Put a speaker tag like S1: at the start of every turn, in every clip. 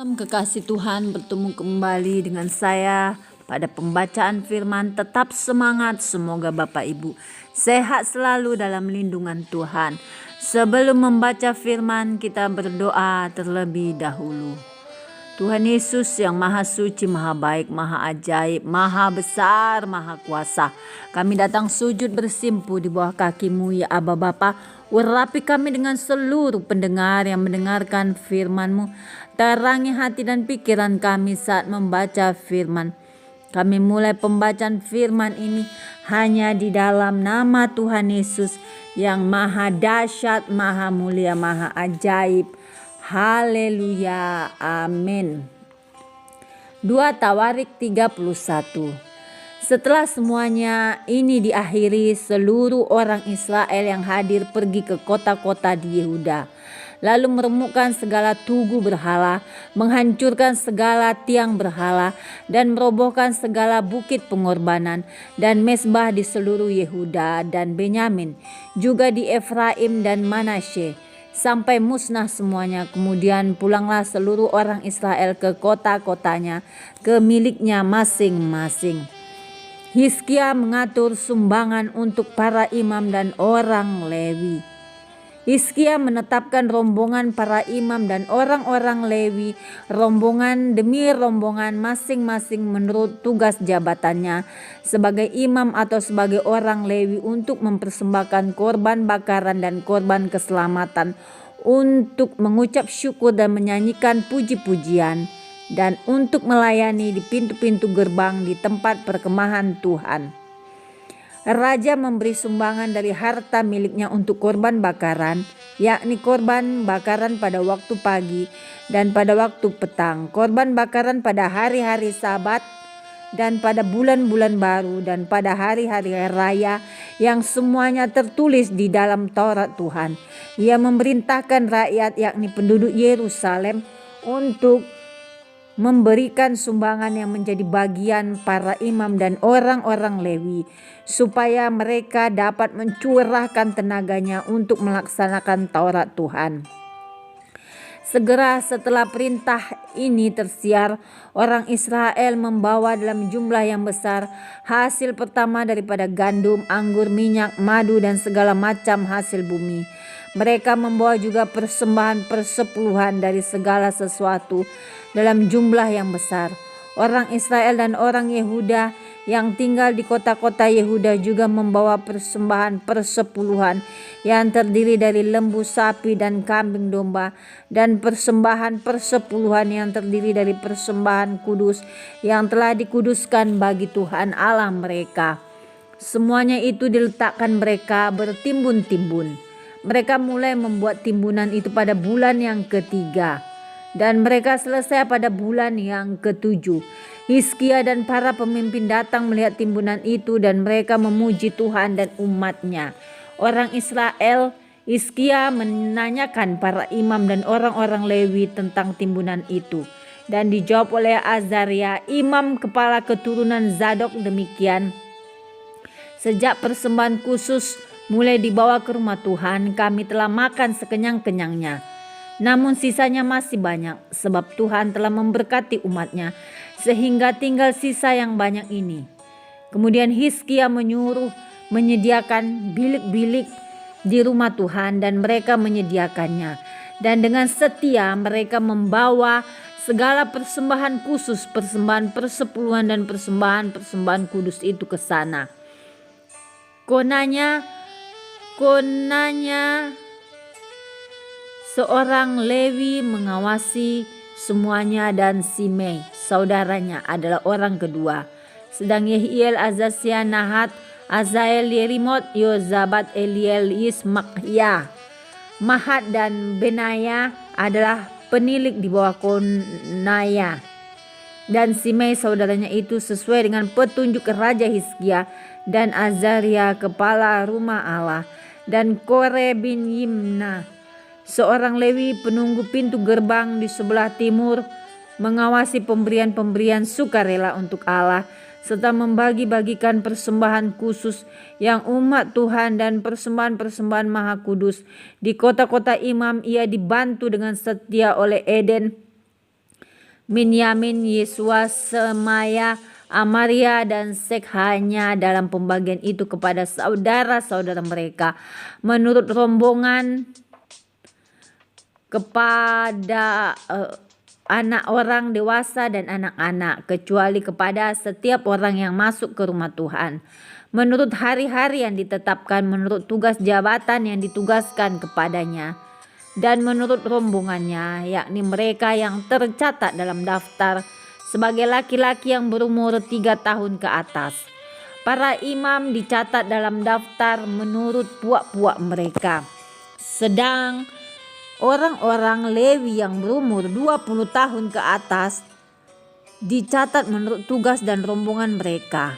S1: Salam kekasih Tuhan, bertemu kembali dengan saya pada pembacaan firman. Tetap semangat, semoga Bapak Ibu sehat selalu dalam lindungan Tuhan. Sebelum membaca firman, kita berdoa terlebih dahulu. Tuhan Yesus yang maha suci, maha baik, maha ajaib, maha besar, maha kuasa, kami datang sujud bersimpu di bawah kaki-Mu ya Aba Bapa. Urapi kami dengan seluruh pendengar yang mendengarkan firman-Mu. Terangi hati dan pikiran kami saat membaca firman. Kami mulai pembacaan firman ini hanya di dalam nama Tuhan Yesus yang maha dahsyat, maha mulia, maha ajaib. Haleluya, amin. 2 Tawarik 31. Setelah semuanya ini diakhiri, seluruh orang Israel yang hadir pergi ke kota-kota di Yehuda, lalu meremukkan segala tugu berhala, menghancurkan segala tiang berhala, dan merobohkan segala bukit pengorbanan dan mezbah di seluruh Yehuda dan Benyamin, juga di Efraim dan Manasye, sampai musnah semuanya. Kemudian pulanglah seluruh orang Israel ke kota-kotanya, ke miliknya masing-masing. Hizkia mengatur sumbangan untuk para imam dan orang Lewi. Hizkia menetapkan rombongan para imam dan orang-orang Lewi, rombongan demi rombongan masing-masing menurut tugas jabatannya sebagai imam atau sebagai orang Lewi, untuk mempersembahkan korban bakaran dan korban keselamatan, untuk mengucap syukur dan menyanyikan puji-pujian, dan untuk melayani di pintu-pintu gerbang di tempat perkemahan Tuhan. Raja memberi sumbangan dari harta miliknya untuk korban bakaran, yakni korban bakaran pada waktu pagi dan pada waktu petang, korban bakaran pada hari-hari Sabat dan pada bulan-bulan baru dan pada hari-hari raya, yang semuanya tertulis di dalam Taurat Tuhan. Ia memerintahkan rakyat, yakni penduduk Yerusalem, untuk memberikan sumbangan yang menjadi bagian para imam dan orang-orang Lewi, supaya mereka dapat mencurahkan tenaganya untuk melaksanakan Taurat Tuhan. Segera setelah perintah ini tersiar, orang Israel membawa dalam jumlah yang besar hasil pertama daripada gandum, anggur, minyak, madu, dan segala macam hasil bumi. Mereka membawa juga persembahan persepuluhan dari segala sesuatu dalam jumlah yang besar. Orang Israel dan orang Yehuda yang tinggal di kota-kota Yehuda juga membawa persembahan persepuluhan yang terdiri dari lembu, sapi, dan kambing domba, dan persembahan persepuluhan yang terdiri dari persembahan kudus yang telah dikuduskan bagi Tuhan Allah mereka. Semuanya itu diletakkan mereka bertimbun-timbun. Mereka mulai membuat timbunan itu pada bulan yang ketiga, dan mereka selesai pada bulan yang ketujuh. Hizkia dan para pemimpin datang melihat timbunan itu, dan mereka memuji Tuhan dan umatnya. Orang Israel, Hizkia menanyakan para imam dan orang-orang Lewi tentang timbunan itu, dan dijawab oleh Azaria, imam kepala keturunan Zadok, demikian: sejak persembahan khusus mulai dibawa ke rumah Tuhan, kami telah makan sekenyang-kenyangnya. Namun sisanya masih banyak, sebab Tuhan telah memberkati umatnya, sehingga tinggal sisa yang banyak ini. Kemudian Hizkia menyuruh menyediakan bilik-bilik di rumah Tuhan, dan mereka menyediakannya. Dan dengan setia mereka membawa segala persembahan khusus, persembahan persepuluhan, dan persembahan kudus itu ke sana. Konanya seorang Lewi mengawasi semuanya, dan Simei saudaranya adalah orang kedua. Sedang Yehiel, Azasya, Nahat, Azael, Yerimot, Yozabat, Eliel, Yismakia, Mahat, dan Benaya adalah penilik di bawah Konaya. Dan Simei saudaranya itu sesuai dengan petunjuk Raja Hizkia, dan Azaria kepala rumah Allah, dan Kore bin Yimna seorang Lewi penunggu pintu gerbang di sebelah timur, mengawasi pemberian-pemberian sukarela untuk Allah, serta membagi-bagikan persembahan khusus yang umat Tuhan dan persembahan-persembahan maha kudus. Di kota-kota imam ia dibantu dengan setia oleh Eden, Minyamin, Yesua, Semaya, Amaria, dan Sekhanya dalam pembagian itu kepada saudara-saudara mereka menurut rombongan kepada anak orang dewasa dan anak-anak, kecuali kepada setiap orang yang masuk ke rumah Tuhan menurut hari-hari yang ditetapkan, menurut tugas jabatan yang ditugaskan kepadanya, dan menurut rombongannya, yakni mereka yang tercatat dalam daftar sebagai laki-laki yang berumur 3 tahun ke atas. Para imam dicatat dalam daftar menurut puak-puak mereka. Sedang orang-orang Lewi yang berumur 20 tahun ke atas dicatat menurut tugas dan rombongan mereka.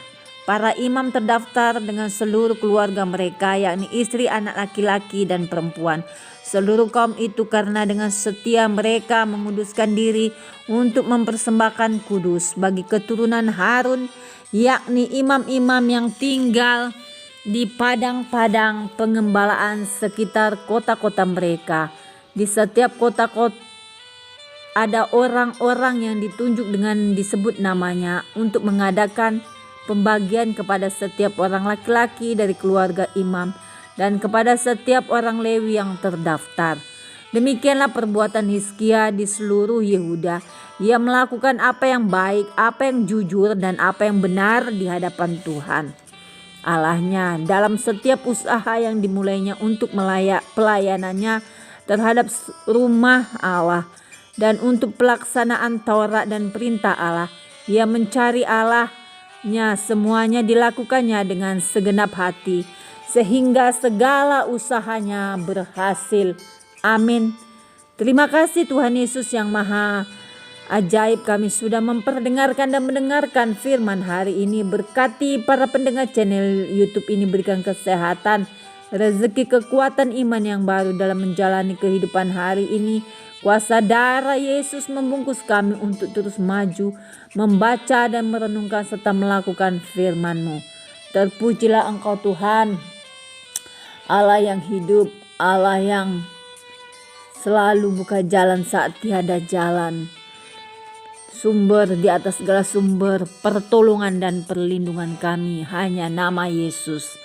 S1: Para imam terdaftar dengan seluruh keluarga mereka, yakni istri, anak laki-laki, dan perempuan. Seluruh kaum itu karena dengan setia mereka menguduskan diri untuk mempersembahkan kudus bagi keturunan Harun, yakni imam-imam yang tinggal di padang-padang pengembalaan sekitar kota-kota mereka. Di setiap kota-kota ada orang-orang yang ditunjuk dengan disebut namanya untuk mengadakan pembagian kepada setiap orang laki-laki dari keluarga imam dan kepada setiap orang Lewi yang terdaftar. Demikianlah perbuatan Hizkia di seluruh Yehuda. Ia melakukan apa yang baik, apa yang jujur, dan apa yang benar di hadapan Tuhan Allahnya dalam setiap usaha yang dimulainya untuk pelayanannya terhadap rumah Allah dan untuk pelaksanaan Taurat dan perintah Allah. Ia mencari Allahnya, semuanya dilakukannya dengan segenap hati sehingga segala usahanya berhasil. Amin. Terima kasih Tuhan Yesus yang Maha Ajaib, kami sudah memperdengarkan dan mendengarkan firman hari ini. Berkati para pendengar channel YouTube ini, berikan kesehatan, rezeki, kekuatan iman yang baru dalam menjalani kehidupan hari ini. Kuasa darah Yesus membungkus kami untuk terus maju, membaca dan merenungkan serta melakukan firman-Mu. Terpujilah Engkau Tuhan, Allah yang hidup, Allah yang selalu buka jalan saat tiada jalan. Sumber di atas segala sumber pertolongan dan perlindungan kami hanya nama Yesus.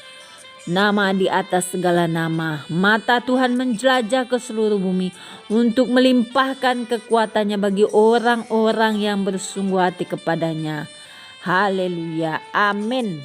S1: Nama di atas segala nama. Mata Tuhan menjelajah ke seluruh bumi untuk melimpahkan kekuatannya bagi orang-orang yang bersungguh hati kepadanya. Haleluya. Amin.